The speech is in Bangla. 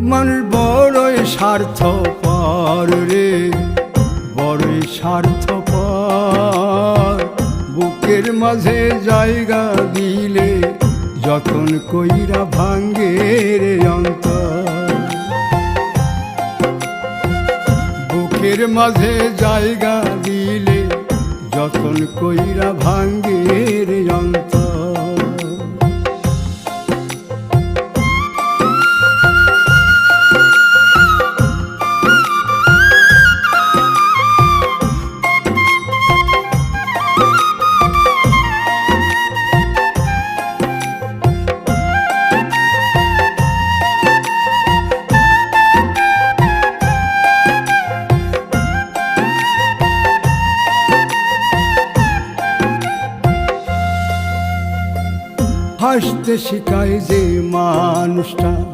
মানুষ বড়ই স্বার্থপর রে, বড়ই স্বার্থপর। বুকের মাঝে জায়গা দিলে যতন কইরা ভাঙ্গে রে অন্তর। বুকের মাঝে জায়গা দিলে যতন কইরা ভাঙ্গে রে অন্তর। হাসতে শিখায় যে মানুষটা